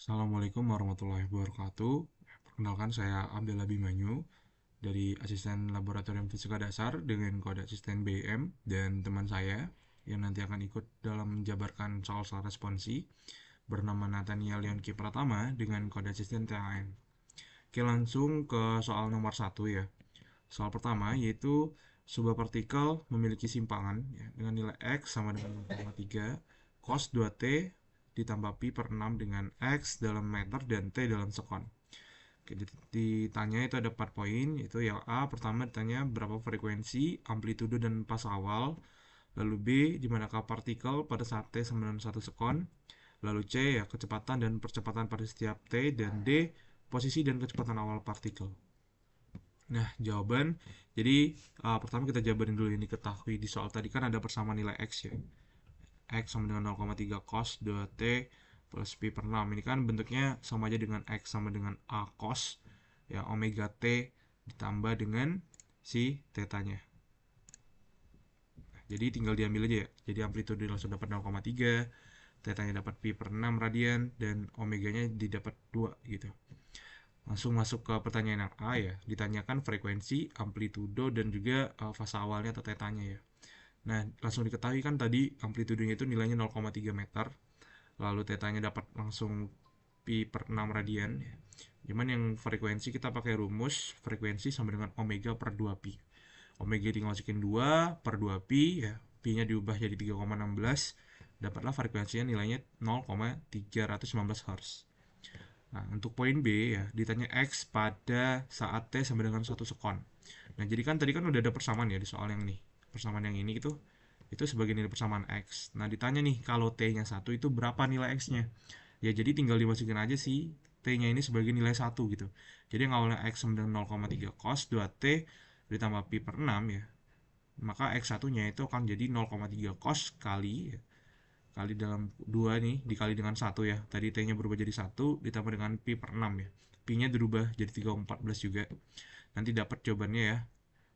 Assalamualaikum warahmatullahi wabarakatuh. Perkenalkan saya Abdullah Bimanyu dari Asisten Laboratorium Fisika Dasar dengan kode asisten BM dan teman saya yang nanti akan ikut dalam menjabarkan soal-soal responsi bernama Nathaniel Yonki Pratama dengan kode asisten THN. Oke, langsung ke soal nomor 1 ya. Soal pertama yaitu sebuah partikel memiliki simpangan ya, dengan nilai X sama dengan 0,3 cos 2T ditambah pi per 6 dengan X dalam meter dan T dalam sekon. Oke, ditanya itu ada 4 poin, yaitu yang A pertama ditanya berapa frekuensi, amplitudo dan pas awal, lalu B di manakah partikel pada saat T sama dengan 1 sekon, lalu C ya kecepatan dan percepatan pada setiap T, dan D posisi dan kecepatan awal partikel. Nah, jawaban. Jadi, pertama kita jabarin dulu ini ketahui di soal tadi kan ada persamaan nilai X ya. X sama dengan 0,3 cos 2T plus pi per 6. Ini kan bentuknya sama aja dengan X sama dengan A cos ya omega T ditambah dengan si tetanya. Nah, jadi tinggal diambil aja ya. Jadi amplitude langsung dapat 0,3, tetanya dapat pi per 6 radian dan omeganya didapat 2 gitu. Langsung masuk ke pertanyaan yang A ya. Ditanyakan frekuensi, amplitudo dan juga fase awalnya atau tetanya ya. Nah, langsung diketahui kan tadi amplitudenya itu nilainya 0,3 meter. Lalu tetanya dapat langsung pi per 6 radian ya. Cuman yang frekuensi kita pakai rumus frekuensi sama dengan omega per 2 pi. Omega tinggal masukin 2 per 2 pi ya. Pi-nya diubah jadi 3,16. Dapatlah frekuensinya nilainya 0,319 Hz. Nah, untuk poin B ya, ditanya X pada saat T sama dengan 1 sekon. Nah, jadi kan tadi kan udah ada persamaan ya di soal yang ini. Persamaan yang ini itu sebagai nilai persamaan X. Nah, ditanya nih kalau T-nya 1 itu berapa nilai X-nya? Ya, jadi tinggal dimasukin aja sih T-nya ini sebagai nilai 1 gitu. Jadi yang awalnya X sama dengan 0,3 cos 2T ditambah pi per 6 ya. Maka X1-nya itu akan jadi 0,3 cos kali ya, kali dalam 2 nih dikali dengan 1 ya. Tadi T-nya berubah jadi 1 ditambah dengan pi per 6 ya. Pi-nya berubah jadi 3,14 juga. Nanti dapat jawabannya ya.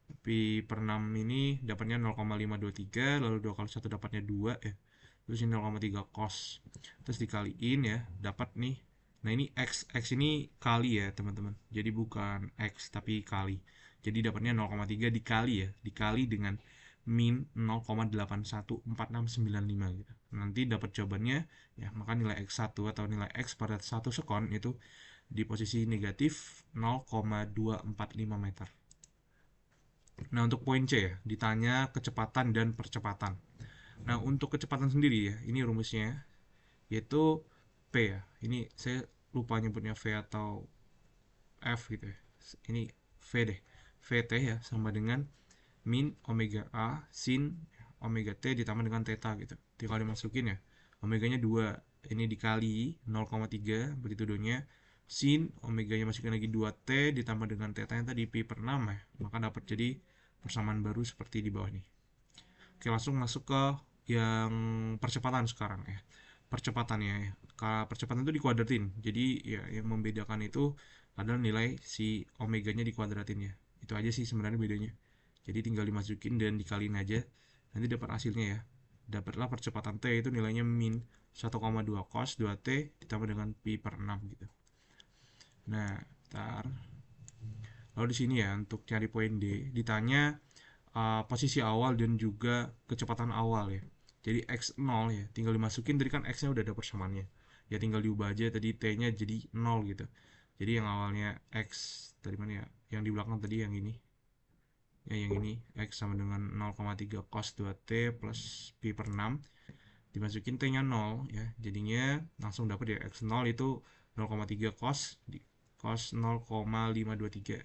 Pi per 6 ini dapatnya 0,523, lalu 2 kali 1 dapatnya 2 ya. Terus ini 0,3 cos. Terus dikaliin ya, dapat nih. Nah, ini X ini kali ya, teman-teman. Jadi bukan X tapi kali. Jadi dapatnya 0,3 dikali ya, dikali dengan min 0,814695 gitu. Nanti dapat jawabannya ya, maka nilai X1 atau nilai X pada 1 sekon itu di posisi negatif 0,245 meter. Nah, untuk poin C ya, ditanya kecepatan dan percepatan. Nah, untuk kecepatan sendiri ya, ini rumusnya yaitu P ya. Ini saya lupa nyebutnya V atau F gitu ya. Ini V deh. VT ya sama dengan min omega A sin omega T ditambah dengan theta gitu. Tinggal dimasukin ya. Omeganya 2, ini dikali 0,3 amplitudonya sin omeganya masukin lagi 2T ditambah dengan theta yang tadi pi per 6 ya. Maka dapat jadi persamaan baru seperti di bawah nih. Oke, langsung masuk ke yang percepatan sekarang ya. Percepatannya ya. Percepatan itu dikuadratin. Jadi ya yang membedakan itu adalah nilai si omeganya dikuadratin ya. Itu aja sih sebenarnya bedanya. Jadi tinggal dimasukin dan dikaliin aja. Nanti dapat hasilnya ya. Dapatlah percepatan T itu nilainya min 1,2 cos 2T ditambah dengan pi per 6 gitu. Nah, ntar. Lalu di sini ya untuk cari poin D ditanya posisi awal dan juga kecepatan awal ya. Jadi x0 ya, tinggal dimasukin tadi kan x-nya udah ada persamaannya. Ya tinggal diubah aja tadi t-nya jadi 0 gitu. Jadi yang awalnya x tadi mana ya? Yang di belakang tadi yang ini. Ya yang ini x sama dengan 0,3 cos 2t plus pi per 6. Dimasukin t-nya 0 ya. Jadinya langsung dapat ya x0 itu 0,3 cos cos 0,523.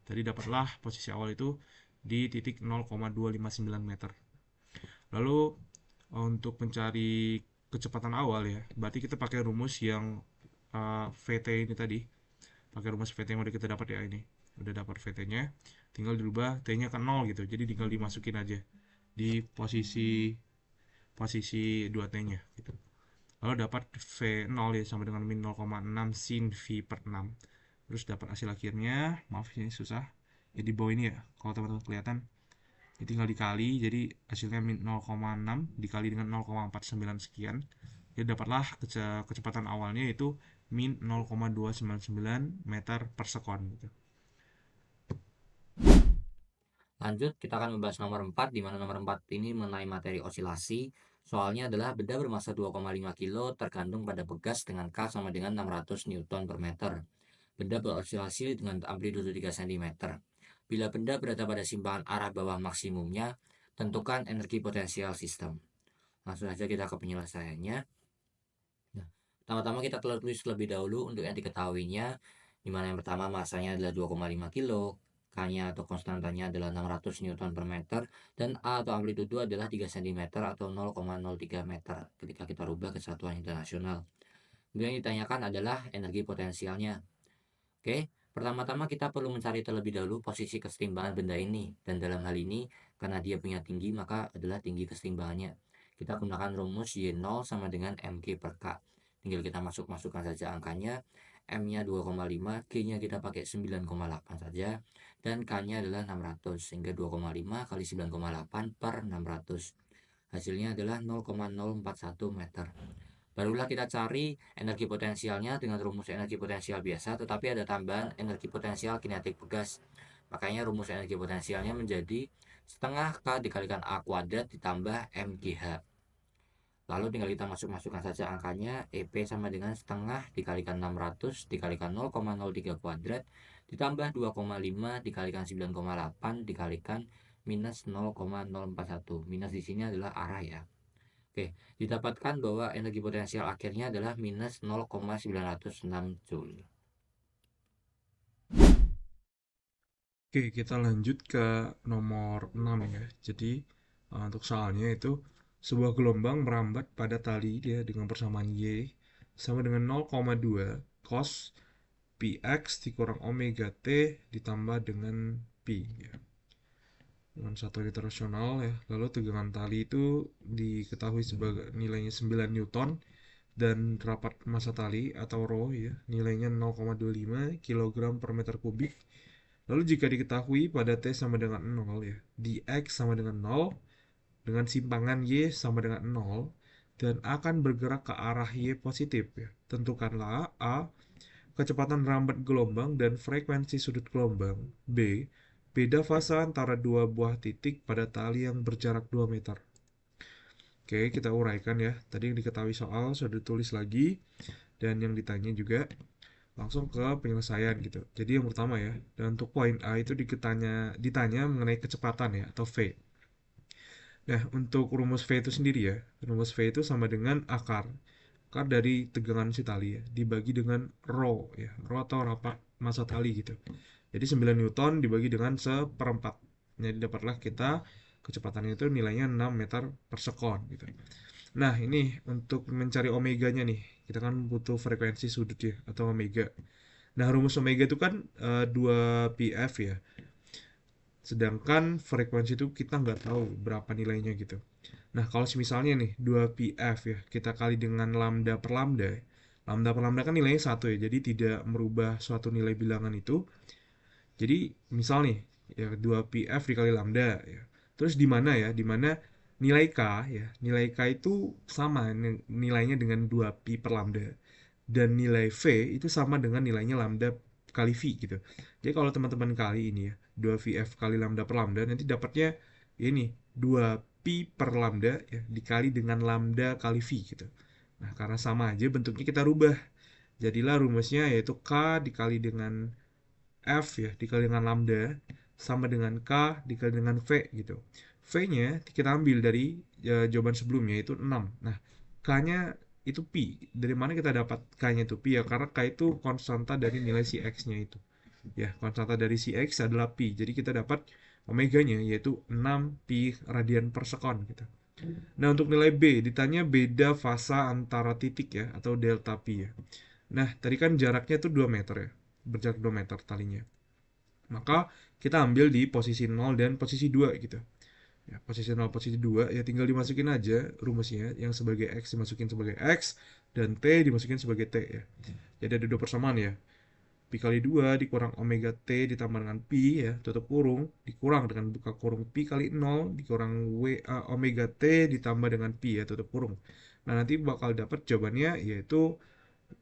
Tadi dapatlah posisi awal itu di titik 0,259 meter. Lalu untuk mencari kecepatan awal ya, berarti kita pakai rumus yang VT ini tadi. Pakai rumus VT yang udah kita dapat ya ini. Udah dapat VT-nya, tinggal dirubah T-nya ke 0 gitu. Jadi tinggal dimasukin aja di posisi posisi 2T-nya gitu. Lalu dapat V0 ya sama dengan min 0,6 sin V per 6. Terus dapat hasil akhirnya, maaf ini susah. Ya di bawah ini ya, kalau teman-teman kelihatan ini tinggal dikali, jadi hasilnya 0,6 dikali dengan 0,49 sekian. Jadi dapatlah kecepatan awalnya itu min 0,299 meter per sekon gitu. Lanjut, kita akan membahas nomor 4, di mana nomor 4 ini mengenai materi osilasi. Soalnya adalah benda bermasa 2,5 kilo tergantung pada pegas dengan K sama dengan 600 Newton per meter. Benda berosilasi dengan amplitudo 3 cm. Bila benda berada pada simpangan arah bawah maksimumnya, tentukan energi potensial sistem. Langsung saja kita ke penyelesaiannya. Nah, pertama-tama kita telah tulis terlebih dahulu untuk yang diketahuinya, di mana yang pertama masanya adalah 2,5 kilo, K-nya atau konstantanya adalah 600 Newton per meter, dan A atau amplitudo adalah 3 cm atau 0,03 meter ketika kita rubah ke satuan internasional. Kemudian yang ditanyakan adalah energi potensialnya. Oke, pertama-tama kita perlu mencari terlebih dahulu posisi kesetimbangan benda ini, dan dalam hal ini, karena dia punya tinggi, maka adalah tinggi kesetimbangannya. Kita gunakan rumus Y0 sama dengan mg per K. Tinggal kita masukkan saja angkanya, M-nya 2,5, G-nya kita pakai 9,8 saja, dan K-nya adalah 600, sehingga 2,5 kali 9,8 per 600. Hasilnya adalah 0,041 meter. Barulah kita cari energi potensialnya dengan rumus energi potensial biasa, tetapi ada tambahan energi potensial kinetik pegas. Makanya rumus energi potensialnya menjadi setengah K dikalikan A kuadrat ditambah MGH. Lalu tinggal kita masukkan saja angkanya, EP sama dengan setengah dikalikan 600 dikalikan 0,03 kuadrat ditambah 2,5 dikalikan 9,8 dikalikan minus 0,041. Minus di sini adalah arah ya. Oke, didapatkan bahwa energi potensial akhirnya adalah minus 0,906 Joule. Oke, kita lanjut ke nomor 6 ya. Jadi, untuk soalnya itu sebuah gelombang merambat pada tali dia dengan persamaan Y sama dengan 0,2 cos px dikurang omega t ditambah dengan pi ya. Dengan satuan internasional ya. Lalu tegangan tali itu diketahui sebagai nilainya 9 Newton dan rapat massa tali atau rho ya, nilainya 0,25 kg per meter kubik. Lalu jika diketahui pada T sama dengan 0 ya, di X sama dengan 0, dengan simpangan Y sama dengan 0, dan akan bergerak ke arah Y positif ya. Tentukanlah A, kecepatan rambat gelombang dan frekuensi sudut gelombang. B, beda fase antara dua buah titik pada tali yang berjarak 2 meter. Oke, kita uraikan ya. Tadi yang diketahui soal sudah ditulis lagi, dan yang ditanya juga langsung ke penyelesaian gitu. Jadi yang pertama ya, dan untuk poin A itu ditanya mengenai kecepatan ya atau V. Nah, untuk rumus V itu sendiri ya, rumus V itu sama dengan akar dari tegangan si tali ya, dibagi dengan rho ya, rho atau rapat massa tali gitu. Jadi 9 Newton dibagi dengan seperempat. Jadi dapatlah kita kecepatannya itu nilainya 6 meter per sekon gitu. Nah, ini untuk mencari omeganya nih, kita kan butuh frekuensi sudut ya atau omega. Nah, rumus omega itu kan 2πf ya. Sedangkan frekuensi itu kita nggak tahu berapa nilainya gitu. Nah, kalau misalnya nih 2πf ya, kita kali dengan lambda per lambda. Lambda per lambda kan nilainya 1 ya, jadi tidak merubah suatu nilai bilangan itu. Jadi, misal nih, ya 2πf dikali lambda ya. Terus di mana ya? Di mana nilai K ya. Nilai K itu sama nilainya dengan 2pi per lambda. Dan nilai V itu sama dengan nilainya lambda kali V gitu. Jadi kalau teman-teman kali ini ya, 2VF kali lambda per lambda, nanti dapatnya ini 2pi per lambda ya, dikali dengan lambda kali V gitu. Nah, karena sama aja bentuknya kita rubah. Jadilah rumusnya yaitu K dikali dengan F ya, dikali dengan lambda sama dengan K dikali dengan V gitu. V-nya kita ambil dari jawaban sebelumnya itu 6. Nah, K-nya itu pi. Dari mana kita dapat K-nya itu pi ya? Karena K itu konstanta dari nilai si X-nya itu. Ya, konstanta dari si X adalah pi. Jadi kita dapat omeganya yaitu 6 pi radian per sekon gitu. Nah, untuk nilai B ditanya beda fasa antara titik ya atau delta pi ya. Nah, tadi kan jaraknya itu 2 meter ya. Berjarak 2 meter talinya. Maka kita ambil di posisi 0 dan posisi 2 gitu. Ya, posisi 0, posisi 2 ya tinggal dimasukin aja rumusnya, yang sebagai X dimasukin sebagai X dan T dimasukin sebagai T ya. Jadi ada dua persamaan ya. Pi kali 2 dikurang omega T ditambah dengan pi ya, tutup kurung, dikurang dengan buka kurung pi kali 0 dikurang omega T ditambah dengan pi ya, tutup kurung. Nah, nanti bakal dapat jawabannya yaitu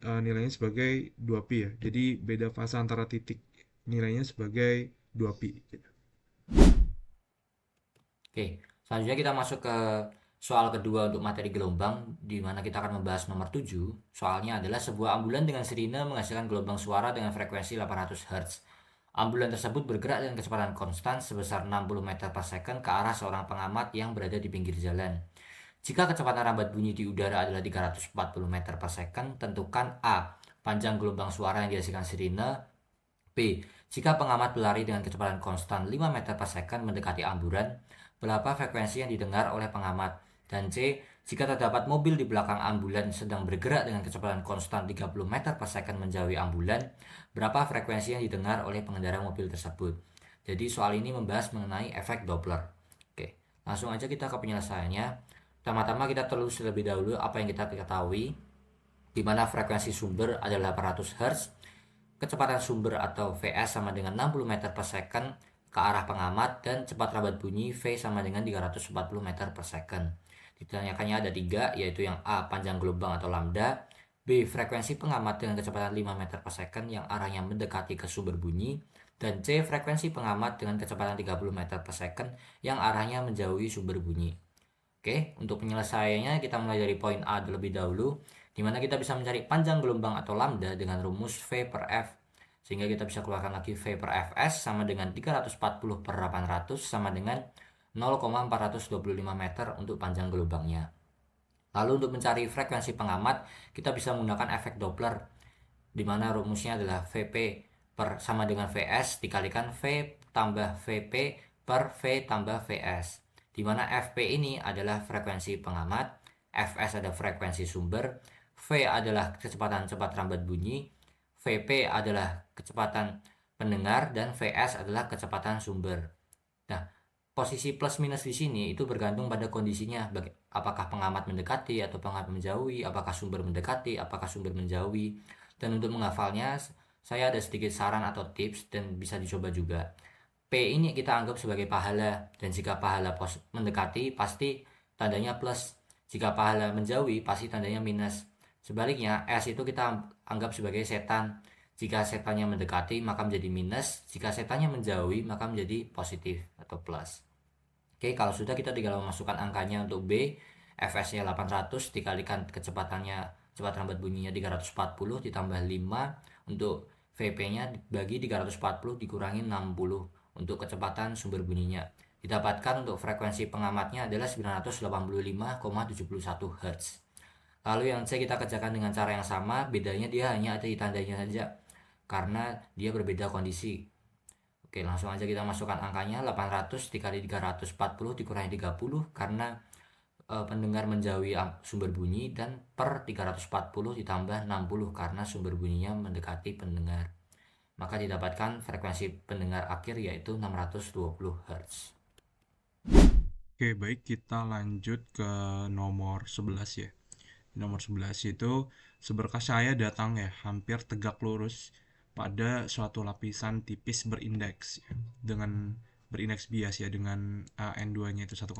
nilainya sebagai 2pi ya. Jadi beda fase antara titik nilainya sebagai 2pi gitu. Oke, selanjutnya kita masuk ke soal kedua untuk materi gelombang, di mana kita akan membahas nomor 7. Soalnya adalah sebuah ambulan dengan sirine menghasilkan gelombang suara dengan frekuensi 800 Hz. Ambulan tersebut bergerak dengan kecepatan konstan sebesar 60 meter per second ke arah seorang pengamat yang berada di pinggir jalan. Jika kecepatan rambat bunyi di udara adalah 340 meter per second, tentukan A. Panjang gelombang suara yang dihasilkan sirine. B. Jika pengamat berlari dengan kecepatan konstan 5 meter per second mendekati ambulan, berapa frekuensi yang didengar oleh pengamat? Dan C. Jika terdapat mobil di belakang ambulan sedang bergerak dengan kecepatan konstan 30 meter per second menjauhi ambulan, berapa frekuensi yang didengar oleh pengendara mobil tersebut? Jadi soal ini membahas mengenai efek Doppler. Oke, langsung aja kita ke penyelesaiannya. Pertama-tama kita terus terlebih dahulu apa yang kita ketahui, di mana frekuensi sumber adalah 800 Hz, kecepatan sumber atau Vs sama dengan 60 meter per second ke arah pengamat, dan cepat rambat bunyi V sama dengan 340 meter per second. Ditanyakannya ada 3, yaitu yang A. Panjang gelombang atau lambda, B. Frekuensi pengamat dengan kecepatan 5 meter per second yang arahnya mendekati ke sumber bunyi, dan C. Frekuensi pengamat dengan kecepatan 30 meter per second yang arahnya menjauhi sumber bunyi. Oke, untuk penyelesaiannya kita mulai dari poin A terlebih dahulu, di mana kita bisa mencari panjang gelombang atau lambda dengan rumus V per F. Sehingga kita bisa keluarkan lagi V per Fs sama dengan 340 per 800 sama dengan 0,425 meter untuk panjang gelombangnya. Lalu untuk mencari frekuensi pengamat, kita bisa menggunakan efek Doppler, di mana rumusnya adalah Vp sama dengan Vs dikalikan V tambah Vp per V tambah Vs, di mana Fp ini adalah frekuensi pengamat, Fs adalah frekuensi sumber, V adalah kecepatan cepat rambat bunyi, Vp adalah kecepatan pendengar, dan Vs adalah kecepatan sumber. Nah, posisi plus minus di sini itu bergantung pada kondisinya, apakah pengamat mendekati atau pengamat menjauhi, apakah sumber mendekati, apakah sumber menjauhi. Dan untuk menghafalnya, saya ada sedikit saran atau tips dan bisa dicoba juga. P ini kita anggap sebagai pahala, dan jika pahala mendekati pasti tandanya plus, jika pahala menjauhi pasti tandanya minus. Sebaliknya, S itu kita anggap sebagai setan, jika setannya mendekati maka menjadi minus, jika setannya menjauhi maka menjadi positif atau plus. Oke, kalau sudah kita tinggal memasukkan angkanya untuk B, Fs-nya 800 dikalikan kecepatannya, cepat rambat bunyinya 340 ditambah 5 untuk Vp-nya dibagi 340 dikurangi 60 untuk kecepatan sumber bunyinya. Didapatkan untuk frekuensi pengamatnya adalah 985,71 Hz. Lalu yang C kita kerjakan dengan cara yang sama, bedanya dia hanya ada di tandanya saja karena dia berbeda kondisi. Oke, langsung aja kita masukkan angkanya. 800 dikali 340 dikurangi 30 karena pendengar menjauhi sumber bunyi, dan per 340 ditambah 60 karena sumber bunyinya mendekati pendengar. Maka didapatkan frekuensi pendengar akhir yaitu 620 Hz. Oke, baik, kita lanjut ke nomor 11 ya. Nomor 11 itu seberkas cahaya datang ya, hampir tegak lurus pada suatu lapisan tipis berindeks ya, dengan berindeks bias ya, dengan N2-nya itu 1,5.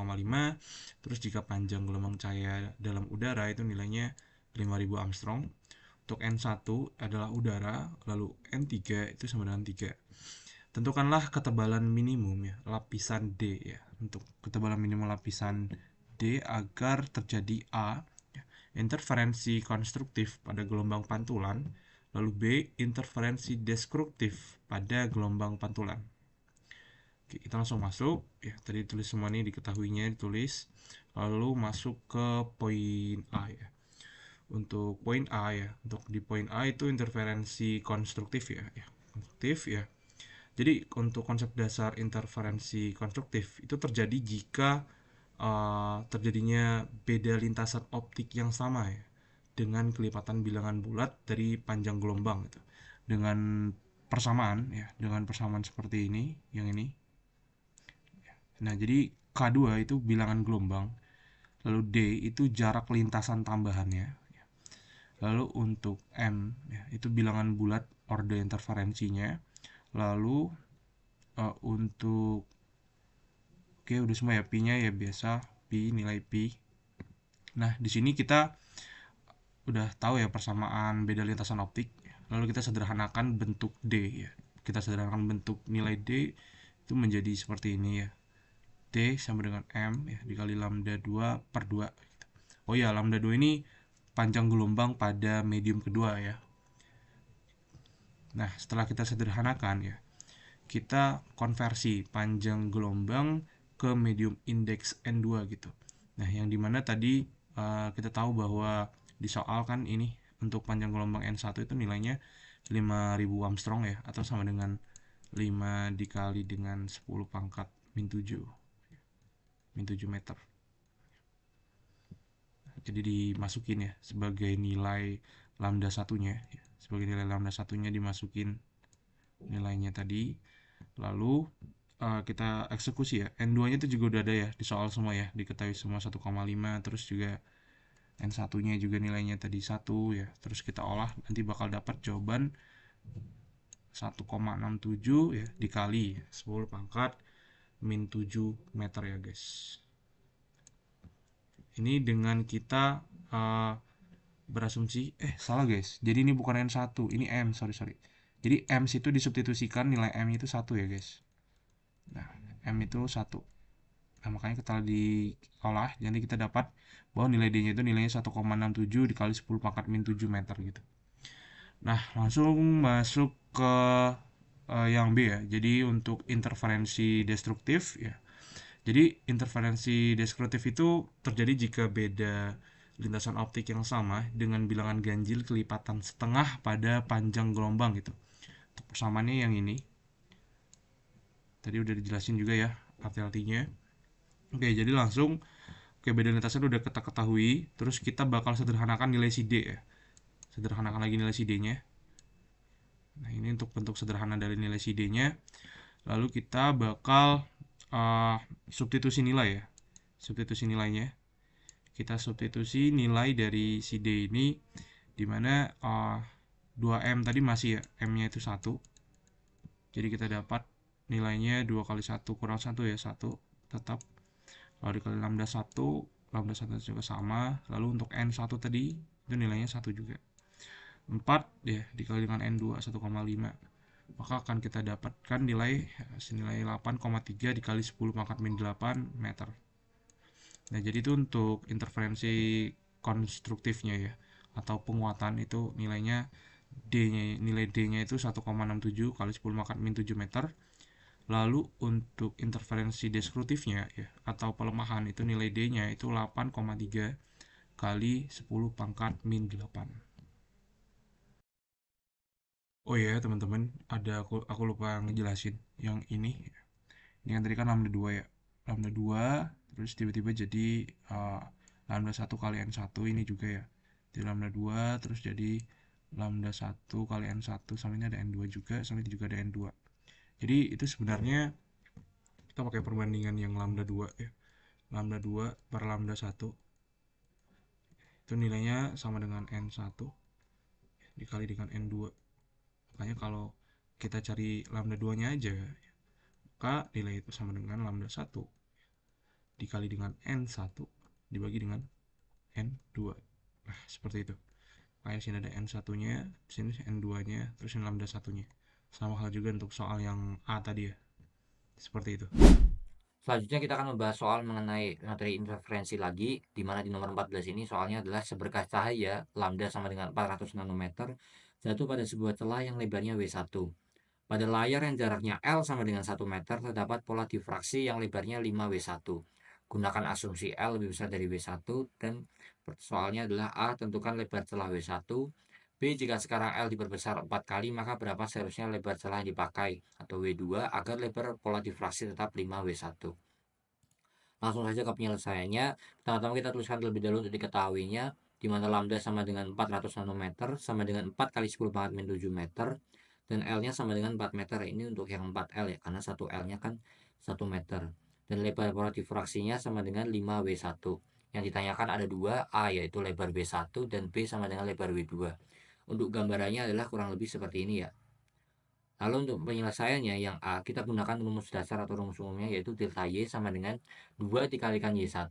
Terus jika panjang gelombang cahaya dalam udara itu nilainya 5000 Armstrong. Untuk N1 adalah udara, lalu N3 itu sama dengan 3. Tentukanlah ketebalan minimum ya, lapisan D ya. Untuk ketebalan minimum lapisan D agar terjadi A, interferensi konstruktif pada gelombang pantulan, lalu B, interferensi destruktif pada gelombang pantulan. Oke, kita langsung masuk ya, tadi tulis semua ini diketahuinya ditulis, lalu masuk ke poin A ya. Untuk poin A ya, untuk di poin A itu interferensi konstruktif ya, konstruktif ya. Jadi untuk konsep dasar interferensi konstruktif itu terjadi jika terjadinya beda lintasan optik yang sama ya, dengan kelipatan bilangan bulat dari panjang gelombang gitu. Dengan persamaan ya, dengan persamaan seperti ini, yang ini. Nah, jadi K2 itu bilangan gelombang, lalu D itu jarak lintasan tambahannya. Lalu untuk M ya, itu bilangan bulat orde interferensinya. Lalu untuk oke, udah semua ya, pi-nya ya biasa pi, nilai pi. Nah, di sini kita udah tahu ya persamaan beda lintasan optik. Lalu kita sederhanakan bentuk D ya. Kita sederhanakan bentuk nilai D itu menjadi seperti ini ya. D sama dengan M ya dikali lambda 2 per 2. Oh ya, lambda 2 ini panjang gelombang pada medium kedua ya. Nah, setelah kita sederhanakan ya, kita konversi panjang gelombang ke medium indeks N2 gitu. Nah, yang dimana tadi kita tahu bahwa di soal kan ini untuk panjang gelombang N1 itu nilainya 5000 Armstrong ya, atau sama dengan 5 dikali dengan 10 pangkat min 7 meter. Jadi dimasukin ya sebagai nilai lambda satunya ya. Sebagai nilai lambda satunya dimasukin nilainya tadi. Lalu kita eksekusi ya. N2 nya itu juga udah ada ya di soal semua ya, diketahui semua 1,5. Terus juga N1 nya juga nilainya tadi 1 ya. Terus kita olah, nanti bakal dapat jawaban 1,67 ya dikali 10 pangkat min 7 meter ya guys. Ini dengan kita berasumsi salah guys. Jadi ini bukan N1, ini M, sorry. Jadi M itu disubstitusikan, nilai M itu 1 ya guys. Nah, M itu 1. Nah, makanya kita diolah, jadi kita dapat bahwa nilai D-nya itu nilainya 1,67 dikali 10 pangkat min 7 meter gitu. Nah, langsung masuk ke yang B ya. Jadi untuk interferensi destruktif ya. Jadi interferensi destruktif itu terjadi jika beda lintasan optik yang sama dengan bilangan ganjil kelipatan setengah pada panjang gelombang gitu. Persamaannya yang ini. Tadi udah dijelasin juga ya arti-artinya. Oke, jadi langsung beda lintasan udah kita ketahui. Terus kita bakal sederhanakan nilai si D ya. Sederhanakan lagi nilai si D-nya. Nah, ini untuk bentuk sederhana dari nilai si D-nya. Lalu kita bakal substitusi nilai ya. Substitusi nilainya. Kita substitusi nilai dari si D ini, dimana 2M tadi masih ya, M-nya itu 1. Jadi kita dapat nilainya 2 kali 1 kurang 1 ya, 1 tetap. Lalu dikali lambda 1, lambda 1 juga sama. Lalu untuk N1 tadi itu nilainya 1 juga. 4 ya dikali dengan N2 1,5. Maka akan kita dapatkan nilai senilai 8,3 dikali 10 pangkat min 8 meter. Nah, jadi itu untuk interferensi konstruktifnya ya, atau penguatan itu nilainya D-nya, nilai D-nya itu 1,67 kali 10 pangkat min 7 meter. Lalu untuk interferensi destruktifnya ya, atau pelemahan itu nilai D-nya itu 8,3 kali 10 pangkat min 8. Oh ya teman-teman, ada aku lupa ngejelasin yang ini. Ini kan tadi kan lambda 2 ya. Lambda 2 terus tiba-tiba jadi lambda 1 kali N1 ini juga ya. Jadi lambda 2 terus jadi lambda 1 kali N1, sama ini ada N2 juga, sama ini juga ada N2. Jadi itu sebenarnya kita pakai perbandingan yang lambda 2 ya. Lambda 2 per lambda 1 itu nilainya sama dengan N1 dikali dengan N2. Makanya kalau kita cari lambda 2 nya aja, maka nilai itu sama dengan lambda 1 dikali dengan N1 dibagi dengan N2. Nah, seperti itu. Kayak sini ada N1 nya, sini N2 nya, terus ini lambda 1 nya. Sama hal juga untuk soal yang A tadi ya. Seperti itu. Selanjutnya kita akan membahas soal mengenai materi interferensi lagi, di mana di nomor 14 ini soalnya adalah seberkas cahaya lambda sama dengan 400 nanometer jatuh pada sebuah celah yang lebarnya W1. Pada layar yang jaraknya L sama dengan 1 meter terdapat pola difraksi yang lebarnya 5W1. Gunakan asumsi L lebih besar dari W1 dan soalnya adalah A, tentukan lebar celah W1. B, jika sekarang L diperbesar 4 kali maka berapa seharusnya lebar celah yang dipakai atau W2 agar lebar pola difraksi tetap 5W1. Langsung saja ke penyelesaiannya. Pertama-tama kita tuliskan terlebih dahulu untuk diketahuinya, di mana lambda sama dengan 400 nanometer sama dengan 4 kali 10 pangkat min 7 meter, dan L-nya sama dengan 4 meter. Ini untuk yang 4L ya, karena 1 L-nya kan 1 meter. Dan lebar pola difraksinya sama dengan 5W1. Yang ditanyakan ada 2, A yaitu lebar W1 dan B sama dengan lebar W2. Untuk gambarannya adalah kurang lebih seperti ini ya. Lalu untuk penyelesaiannya yang A, kita gunakan rumus dasar atau rumus umumnya, yaitu delta Y sama dengan 2 dikalikan Y1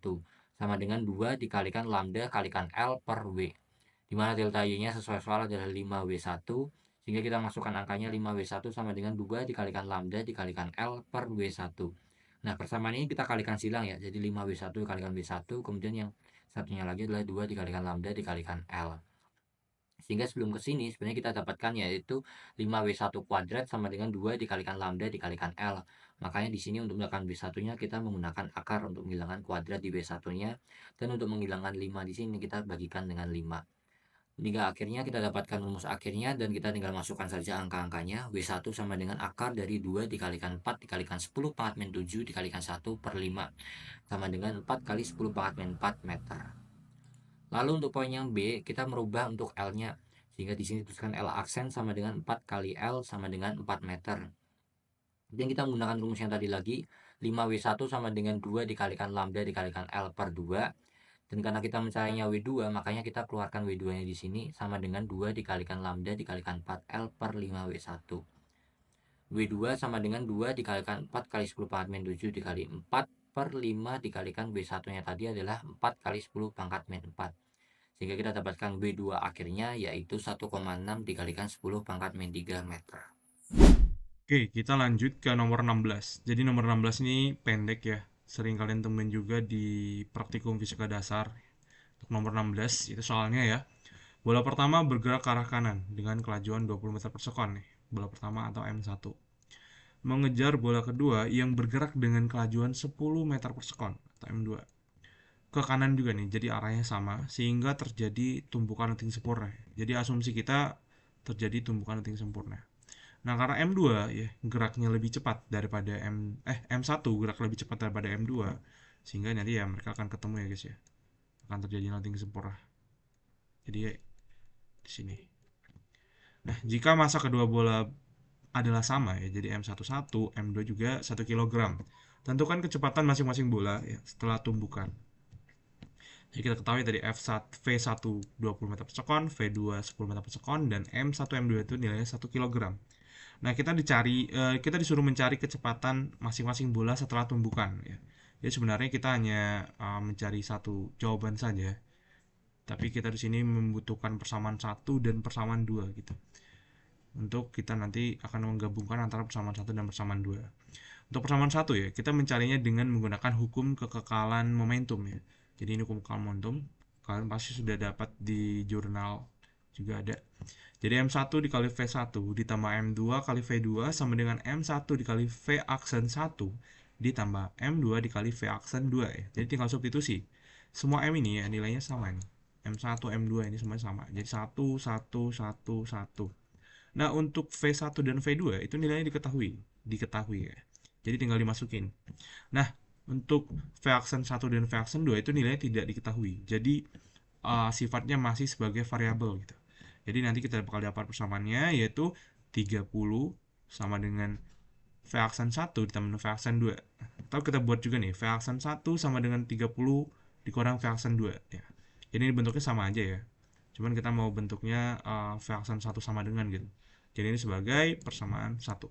sama dengan 2 dikalikan lambda kalikan L per W. di mana delta Y-nya sesuai soal adalah 5W1, sehingga kita masukkan angkanya 5W1 sama dengan 2 dikalikan lambda dikalikan L per W1. Nah, persamaan ini kita kalikan silang ya, jadi 5W1 dikalikan W1, kemudian yang satunya lagi adalah 2 dikalikan lambda dikalikan L. Sehingga sebelum ke sini sebenarnya kita dapatkan yaitu 5W1 kuadrat sama dengan 2 dikalikan lambda dikalikan L. Makanya di sini untuk mendapatkan W1-nya kita menggunakan akar untuk menghilangkan kuadrat di W1-nya, dan untuk menghilangkan 5 di sini kita bagikan dengan 5. Hingga akhirnya kita dapatkan rumus akhirnya, dan kita tinggal masukkan saja angka-angkanya. W1 sama dengan akar dari 2 dikalikan 4 dikalikan 10 pangkat min 7 dikalikan 1 per 5 sama dengan 4 kali 10 pangkat min 4 meter. Lalu untuk poin yang B, kita merubah untuk L-nya. Sehingga di sini tuliskan L aksen sama dengan 4 kali L sama dengan 4 meter. Dan kita menggunakan rumus yang tadi lagi, 5W1 sama dengan 2 dikalikan lambda dikalikan L per 2. Dan karena kita mencarinya W2, makanya kita keluarkan W2-nya di sini sama dengan 2 dikalikan lambda dikalikan 4L per 5W1. W2 sama dengan 2 dikalikan 4 kali 10 pangkat min 7 dikali 4 per 5 dikalikan W1-nya tadi adalah 4 kali 10 pangkat min 4. Sehingga kita dapatkan W2 akhirnya yaitu 1,6 dikalikan 10 pangkat min 3 meter. Oke, kita lanjut ke nomor 16. Jadi nomor 16 ini pendek ya. Sering kalian temuin juga di praktikum fisika dasar. Untuk nomor 16 itu soalnya ya. Bola pertama bergerak ke arah kanan dengan kelajuan 20 meter per sekon nih. Bola pertama atau M1. Mengejar bola kedua yang bergerak dengan kelajuan 10 meter per sekon atau M2. Ke kanan juga nih, jadi arahnya sama sehingga terjadi tumpukan lenting sempurna. Jadi asumsi kita terjadi tumpukan lenting sempurna. Nah, karena M2 ya geraknya lebih cepat daripada M1 gerak lebih cepat daripada M2, sehingga nanti ya mereka akan ketemu ya guys ya. Akan terjadi lenting sempurna. Jadi ya, di sini. Nah, jika masa kedua bola adalah sama ya, jadi M11, M2 juga 1 kg. Tentukan kecepatan masing-masing bola ya setelah tumbukan. Jadi kita ketahui tadi V1 20 meter per sekon, V2 10 meter per sekon, dan M1 M2 itu nilainya 1 kg. Nah, kita disuruh mencari kecepatan masing-masing bola setelah tumbukan ya. Jadi sebenarnya kita hanya mencari satu jawaban saja. Tapi kita di sini membutuhkan persamaan 1 dan persamaan 2 gitu. Untuk kita nanti akan menggabungkan antara persamaan 1 dan persamaan 2. Untuk persamaan 1 ya, kita mencarinya dengan menggunakan hukum kekekalan momentum ya. Jadi ini hukum kekekalan momentum, kalian pasti sudah dapat di jurnal juga ada. Jadi M1 dikali V1 ditambah M2 kali V2 sama dengan M1 dikali V aksen 1 ditambah M2 dikali V aksen 2 ya. Jadi tinggal substitusi. Semua M ini ya nilainya sama nih. M1, M2 ini semuanya sama. Jadi 1, 1, 1, 1. Nah, untuk V1 dan V2 itu nilainya diketahui ya. Jadi tinggal dimasukin. Nah, untuk V aksen 1 dan V aksen 2 itu nilainya tidak diketahui. Jadi sifatnya masih sebagai variabel gitu. Jadi nanti kita bakal dapat persamaannya yaitu 30 sama dengan V aksen 1 ditambah V aksen 2. Atau kita buat juga nih, V aksen 1 sama dengan 30 dikurang V aksen 2 ya. Jadi ini bentuknya sama aja ya. Cuman kita mau bentuknya V aksen 1 sama dengan gitu. Jadi ini sebagai persamaan 1.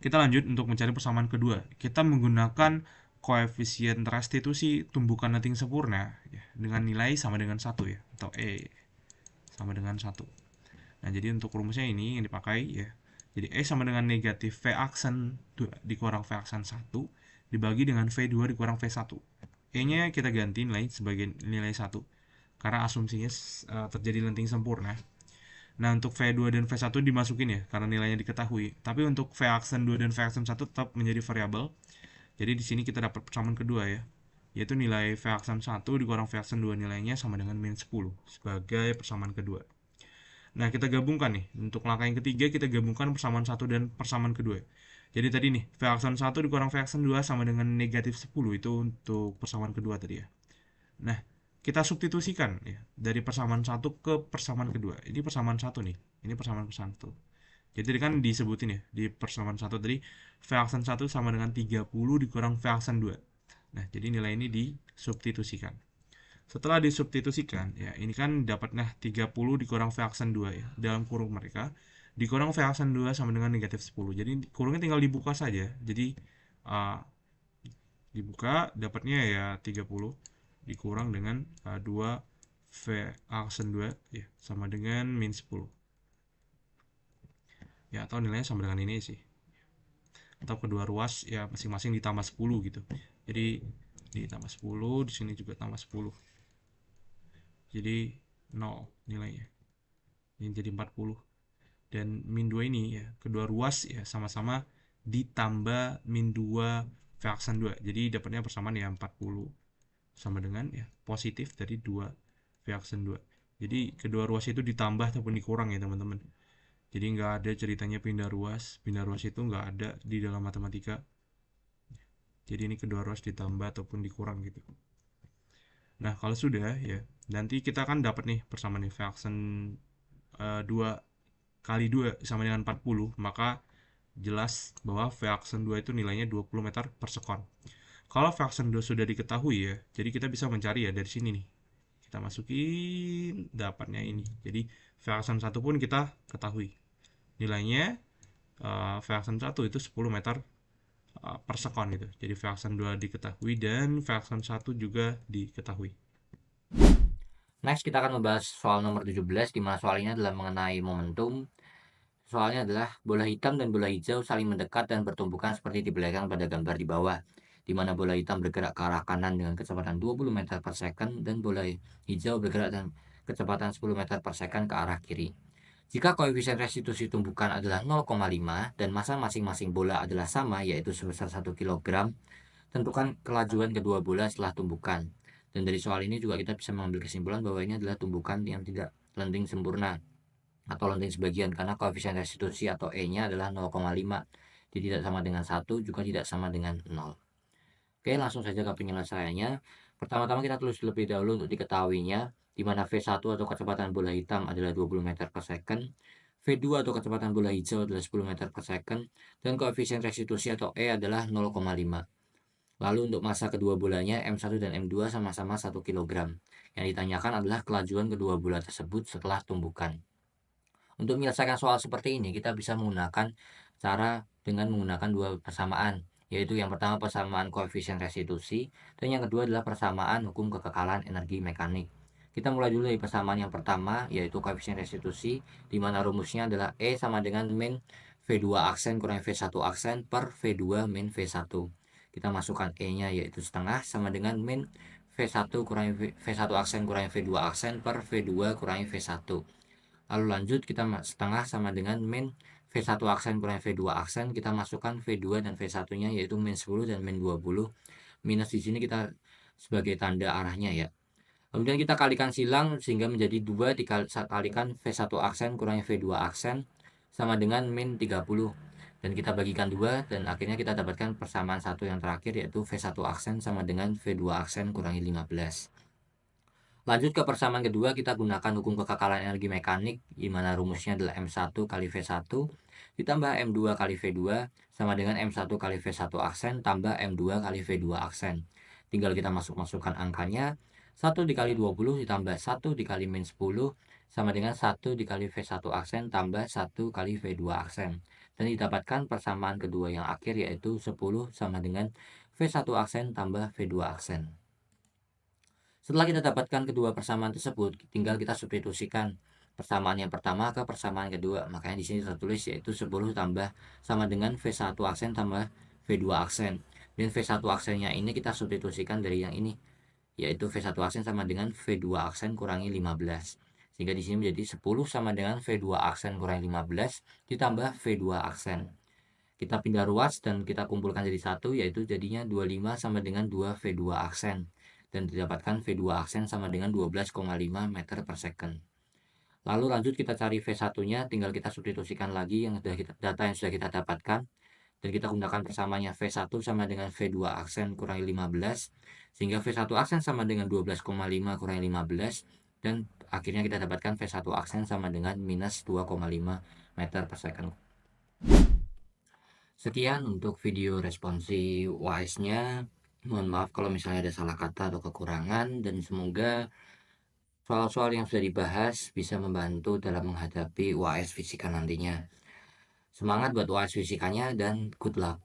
Kita lanjut untuk mencari persamaan kedua. Kita menggunakan koefisien restitusi tumbukan lenting sempurna ya, dengan nilai sama dengan 1 ya, atau E sama dengan 1. Nah, jadi untuk rumusnya ini yang dipakai ya. Jadi E sama dengan negatif V aksen 2 dikurang V aksen 1 dibagi dengan V2 dikurang V1. E-nya kita ganti nilai sebagai nilai 1 karena asumsinya terjadi lenting sempurna. Nah, untuk V2 dan V1 dimasukin ya, karena nilainya diketahui. Tapi untuk V aksen 2 dan V aksen 1 tetap menjadi variabel. Jadi di sini kita dapat persamaan kedua ya, yaitu nilai V aksen 1 dikurang V aksen 2 nilainya sama dengan min 10 sebagai persamaan kedua. Nah, kita gabungkan nih. Untuk langkah yang ketiga, kita gabungkan persamaan 1 dan persamaan kedua. Jadi tadi nih, V aksen 1 dikurang V aksen 2 sama dengan negatif 10, itu untuk persamaan kedua tadi ya. Nah, kita substitusikan ya dari persamaan 1 ke persamaan kedua. Ini persamaan 1 nih. Ini persamaan 1. Jadi tadi kan disebutin ya di persamaan 1 tadi V aksen 1 sama dengan 30 dikurang V aksen 2. Nah, jadi nilai ini disubstitusikan. Setelah disubstitusikan ya, ini kan dapatnya 30 dikurang V aksen 2 ya. Dalam kurung mereka dikurang V aksen 2 sama dengan negatif 10. Jadi kurungnya tinggal dibuka saja. Jadi dibuka dapatnya ya 30 dikurang dengan 2 V aksen 2 ya sama dengan min 10 ya, atau nilainya sama dengan ini sih, atau kedua ruas ya masing-masing ditambah 10 gitu. Jadi ditambah 10, di sini juga tambah 10, jadi 0 nilainya, ini jadi 40. Dan min 2 ini ya kedua ruas ya sama-sama ditambah min 2 V aksen 2, jadi dapatnya persamaan ya 40 sama dengan ya positif dari 2 V aksen 2. Jadi kedua ruas itu ditambah ataupun dikurang ya teman-teman. Jadi nggak ada ceritanya pindah ruas itu nggak ada di dalam matematika. Jadi ini kedua ruas ditambah ataupun dikurang gitu. Nah kalau sudah ya, nanti kita akan dapat nih persamaan nih V aksen 2 kali 2 sama dengan 40, maka jelas bahwa V aksen 2 itu nilainya 20 meter per sekon. Kalau V aksen 2 sudah diketahui ya, jadi kita bisa mencari ya dari sini nih. Kita masukin dapatnya ini. Jadi V aksen 1 pun kita ketahui. Nilainya V aksen 1 itu 10 meter per sekon gitu. Jadi V aksen 2 diketahui dan V aksen 1 juga diketahui. Next, kita akan membahas soal nomor 17, di mana soal ini adalah mengenai momentum. Soalnya adalah bola hitam dan bola hijau saling mendekat dan bertumbukan seperti di belakang pada gambar di bawah, di mana bola hitam bergerak ke arah kanan dengan kecepatan 20 meter per second dan bola hijau bergerak dengan kecepatan 10 meter per second ke arah kiri. Jika koefisien restitusi tumbukan adalah 0,5 dan massa masing-masing bola adalah sama, yaitu sebesar 1 kg, tentukan kelajuan kedua bola setelah tumbukan. Dan dari soal ini juga kita bisa mengambil kesimpulan bahwa ini adalah tumbukan yang tidak lenting sempurna atau lenting sebagian, karena koefisien restitusi atau E-nya adalah 0,5. Jadi tidak sama dengan 1, juga tidak sama dengan 0. Oke, langsung saja ke penyelesaiannya. Pertama-tama kita tulis terlebih dahulu untuk diketahuinya, di mana V1 atau kecepatan bola hitam adalah 20 meter per second, V2 atau kecepatan bola hijau adalah 10 meter per second, dan koefisien restitusi atau E adalah 0,5. Lalu untuk massa kedua bolanya M1 dan M2 sama-sama 1 kg. Yang ditanyakan adalah kelajuan kedua bola tersebut setelah tumbukan. Untuk menyelesaikan soal seperti ini, kita bisa menggunakan cara dengan menggunakan dua persamaan, yaitu yang pertama persamaan koefisien restitusi, dan yang kedua adalah persamaan hukum kekekalan energi mekanik. Kita mulai dulu dari persamaan yang pertama, yaitu koefisien restitusi, di mana rumusnya adalah E sama dengan min V2 aksen kurang V1 aksen per V2 min V1. Kita masukkan E-nya yaitu setengah sama dengan min V1 kurangi V1 aksen kurangi V2 aksen per V2 kurangi V1. Lalu lanjut kita setengah sama dengan min V1 aksen kurangi V2 aksen, kita masukkan V2 dan V1 nya yaitu min 10 dan min 20. Minus di sini kita sebagai tanda arahnya ya. Kemudian kita kalikan silang sehingga menjadi 2 dikalikan V1 aksen kurangi V2 aksen sama dengan min 30. Dan kita bagikan 2 dan akhirnya kita dapatkan persamaan satu yang terakhir, yaitu V1 aksen sama dengan V2 aksen kurangi 15. Lanjut ke persamaan kedua, kita gunakan hukum kekekalan energi mekanik, di mana rumusnya adalah M1 kali V1 ditambah M2 kali V2 sama dengan M1 kali V1 aksen tambah M2 kali V2 aksen. Tinggal kita masukkan angkanya, 1 dikali 20 ditambah 1 dikali min 10 sama dengan 1 dikali V1 aksen tambah 1 kali V2 aksen. Dan didapatkan persamaan kedua yang akhir, yaitu 10 sama dengan V1 aksen tambah V2 aksen. Setelah kita dapatkan kedua persamaan tersebut, tinggal kita substitusikan persamaan yang pertama ke persamaan kedua. Makanya di sini tertulis yaitu 10 tambah sama dengan V1 aksen tambah V2 aksen. Dan V1 aksennya ini kita substitusikan dari yang ini, yaitu V1 aksen sama dengan V2 aksen kurangi 15. Sehingga di sini menjadi 10 sama dengan V2 aksen kurangi 15 ditambah V2 aksen. Kita pindah ruas dan kita kumpulkan jadi satu, yaitu jadinya 25 sama dengan 2 V2 aksen. Dan didapatkan V2 aksen sama dengan 12,5 meter per second. Lalu lanjut kita cari V1-nya, tinggal kita substitusikan lagi data yang sudah kita dapatkan. Dan kita gunakan persamaannya V1 sama dengan V2 aksen kurangi 15. Sehingga V1 aksen sama dengan 12,5 kurangi 15. Dan akhirnya kita dapatkan V1 aksen sama dengan minus 2,5 meter per second. Sekian untuk video responsi UAS-nya. Mohon maaf kalau misalnya ada salah kata atau kekurangan, dan semoga soal-soal yang sudah dibahas bisa membantu dalam menghadapi UAS fisika nantinya. Semangat buat UAS fisikanya dan good luck.